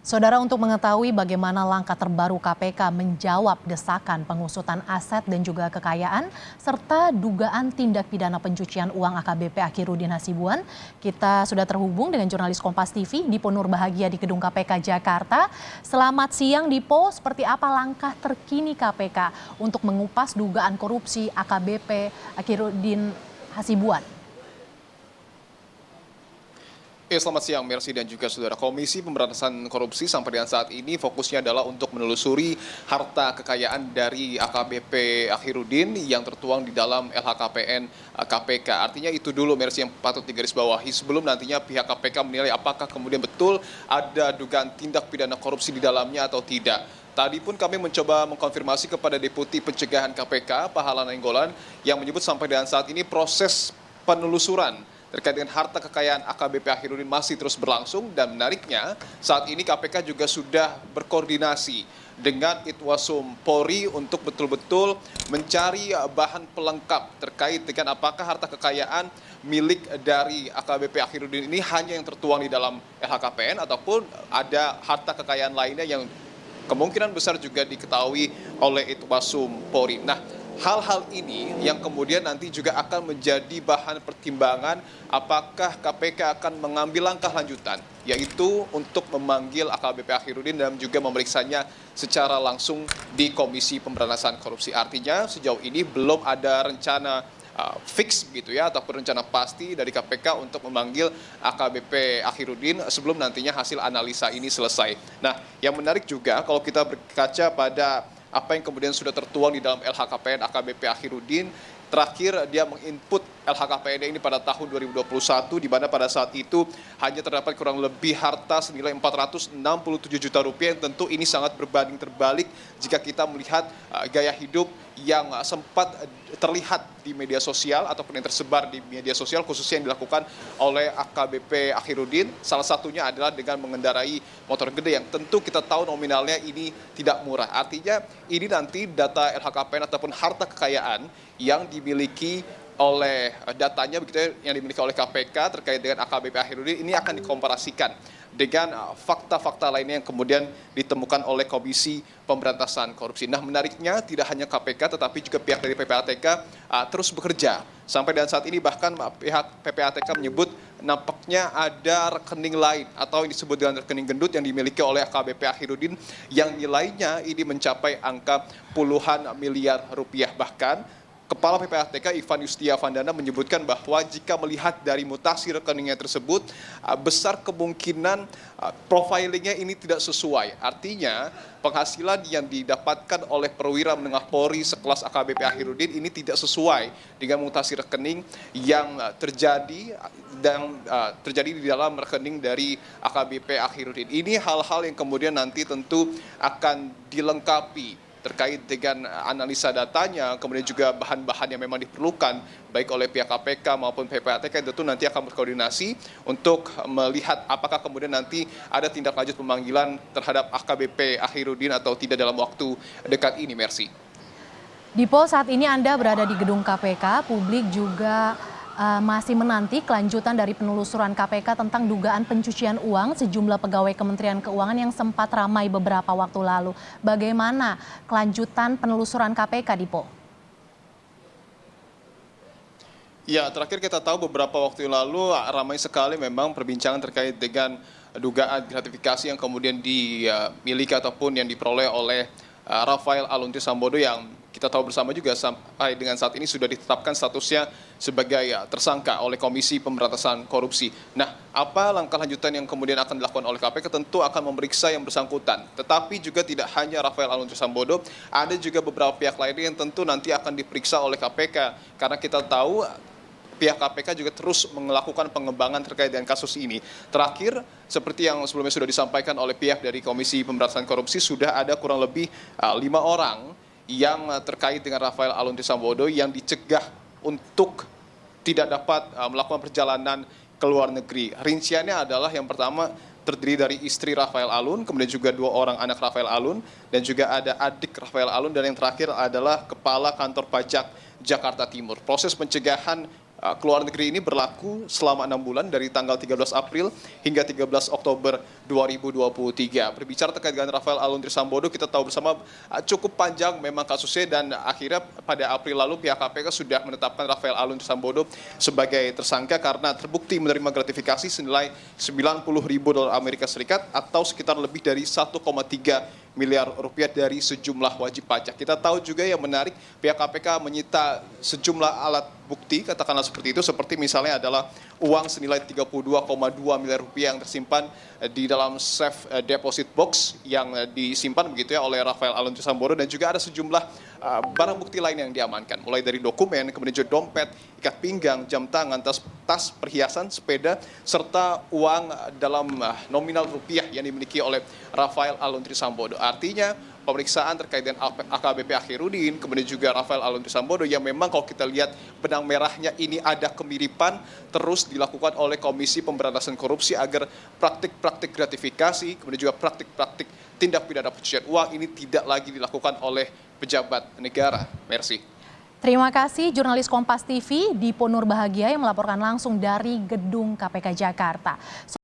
Saudara, untuk mengetahui bagaimana langkah terbaru KPK menjawab desakan pengusutan aset dan juga kekayaan, serta dugaan tindak pidana pencucian uang AKBP Akhirudin Hasibuan, kita sudah terhubung dengan jurnalis Kompas TV, Dipo Nurbahagia di Gedung KPK Jakarta. Selamat siang Dipo, seperti apa langkah terkini KPK untuk mengupas dugaan korupsi AKBP Akhirudin Hasibuan? Selamat siang Mercy dan juga saudara. Komisi Pemberantasan Korupsi sampai dengan saat ini fokusnya adalah untuk menelusuri harta kekayaan dari AKBP Akhirudin yang tertuang di dalam LHKPN KPK. Artinya itu dulu Mercy yang patut digarisbawahi sebelum nantinya pihak KPK menilai apakah kemudian betul ada dugaan tindak pidana korupsi di dalamnya atau tidak. Tadi pun kami mencoba mengkonfirmasi kepada Deputi Pencegahan KPK, Pahala Nainggolan, yang menyebut sampai dengan saat ini proses penelusuran terkait dengan harta kekayaan AKBP Akhirudin masih terus berlangsung, dan menariknya saat ini KPK juga sudah berkoordinasi dengan Itwasum Polri untuk betul-betul mencari bahan pelengkap terkait dengan apakah harta kekayaan milik dari AKBP Akhirudin ini hanya yang tertuang di dalam LHKPN ataupun ada harta kekayaan lainnya yang kemungkinan besar juga diketahui oleh Itwasum Polri. Nah, hal-hal ini yang kemudian nanti juga akan menjadi bahan pertimbangan apakah KPK akan mengambil langkah lanjutan, yaitu untuk memanggil AKBP Akhirudin dan juga memeriksanya secara langsung di Komisi Pemberantasan Korupsi. Artinya sejauh ini belum ada rencana fix gitu ya, ataupun rencana pasti dari KPK untuk memanggil AKBP Akhirudin sebelum nantinya hasil analisa ini selesai. Nah, yang menarik juga kalau kita berkaca pada apa yang kemudian sudah tertuang di dalam LHKPN AKBP Akhirudin, terakhir dia menginput LHKPN ini pada tahun 2021, di mana pada saat itu hanya terdapat kurang lebih harta senilai 467 juta rupiah, yang tentu ini sangat berbanding terbalik jika kita melihat gaya hidup yang sempat terlihat di media sosial ataupun yang tersebar di media sosial khususnya yang dilakukan oleh AKBP Akhirudin. Salah satunya adalah dengan mengendarai motor gede yang tentu kita tahu nominalnya ini tidak murah. Artinya ini nanti data LHKPN ataupun harta kekayaan yang dimiliki oleh datanya begitu yang dimiliki oleh KPK terkait dengan AKBP Akhirudin ini akan dikomparasikan dengan fakta-fakta lainnya yang kemudian ditemukan oleh Komisi Pemberantasan Korupsi. Nah, menariknya tidak hanya KPK tetapi juga pihak dari PPATK terus bekerja. Sampai dan saat ini bahkan pihak PPATK menyebut nampaknya ada rekening lain atau yang disebut dengan rekening gendut yang dimiliki oleh AKBP Akhirudin yang nilainya ini mencapai angka puluhan miliar rupiah. Bahkan Kepala PPATK Ivan Yustiavandana menyebutkan bahwa jika melihat dari mutasi rekeningnya tersebut, besar kemungkinan profilingnya ini tidak sesuai. Artinya penghasilan yang didapatkan oleh perwira menengah Polri sekelas AKBP Akhirudin ini tidak sesuai dengan mutasi rekening yang terjadi di dalam rekening dari AKBP Akhirudin. Ini hal-hal yang kemudian nanti tentu akan dilengkapi terkait dengan analisa datanya, kemudian juga bahan-bahan yang memang diperlukan baik oleh pihak KPK maupun PPATK, tentu nanti akan berkoordinasi untuk melihat apakah kemudian nanti ada tindak lanjut pemanggilan terhadap AKBP Akhirudin atau tidak dalam waktu dekat ini, Mercy. Dipo, saat ini Anda berada di gedung KPK, publik juga masih menanti kelanjutan dari penelusuran KPK tentang dugaan pencucian uang sejumlah pegawai Kementerian Keuangan yang sempat ramai beberapa waktu lalu. Bagaimana kelanjutan penelusuran KPK, Dipo? Ya, terakhir kita tahu beberapa waktu lalu ramai sekali memang perbincangan terkait dengan dugaan gratifikasi yang kemudian dimiliki ataupun yang diperoleh oleh Rafael Alun Trisambodo yang kita tahu bersama juga sampai dengan saat ini sudah ditetapkan statusnya sebagai tersangka oleh Komisi Pemberantasan Korupsi. Nah, apa langkah lanjutan yang kemudian akan dilakukan oleh KPK? Tentu akan memeriksa yang bersangkutan. Tetapi juga tidak hanya Rafael Alun Trisambodo, ada juga beberapa pihak lainnya yang tentu nanti akan diperiksa oleh KPK. Karena kita tahu pihak KPK juga terus melakukan pengembangan terkait dengan kasus ini. Terakhir, seperti yang sebelumnya sudah disampaikan oleh pihak dari Komisi Pemberantasan Korupsi, sudah ada kurang lebih 5 orang yang terkait dengan Rafael Alun Trisambodo yang dicegah untuk tidak dapat melakukan perjalanan ke luar negeri. Rinciannya adalah yang pertama terdiri dari istri Rafael Alun, kemudian juga 2 orang anak Rafael Alun, dan juga ada adik Rafael Alun, dan yang terakhir adalah Kepala Kantor Pajak Jakarta Timur. Proses pencegahan ke luar negeri ini berlaku selama 6 bulan dari tanggal 13 April hingga 13 Oktober 2023. Berbicara terkait dengan Rafael Alun Trisambodo, kita tahu bersama cukup panjang memang kasusnya dan akhirnya pada April lalu pihak KPK sudah menetapkan Rafael Alun Trisambodo sebagai tersangka karena terbukti menerima gratifikasi senilai 90.000 dolar Amerika Serikat atau sekitar lebih dari 1,3 miliar rupiah dari sejumlah wajib pajak. Kita tahu juga yang menarik, pihak KPK menyita sejumlah alat bukti, katakanlah seperti itu, seperti misalnya adalah uang senilai 32,2 miliar rupiah yang tersimpan di dalam safe deposit box yang disimpan begitu ya oleh Rafael Alun Trisambodo, dan juga ada sejumlah barang bukti lain yang diamankan, mulai dari dokumen, kemudian juga dompet, ikat pinggang, jam tangan, tas perhiasan, sepeda, serta uang dalam nominal rupiah yang dimiliki oleh Rafael Alun Trisambodo. Artinya pemeriksaan terkait dengan AKBP Akhirudin, kemudian juga Rafael Alun Trisambodo yang memang kalau kita lihat benang merahnya ini ada kemiripan terus dilakukan oleh Komisi Pemberantasan Korupsi agar praktik-praktik gratifikasi, kemudian juga praktik-praktik tindak pidana pencucian uang ini tidak lagi dilakukan oleh pejabat negara. Mercy. Terima kasih jurnalis Kompas TV Dipo Nurbahagia yang melaporkan langsung dari Gedung KPK Jakarta.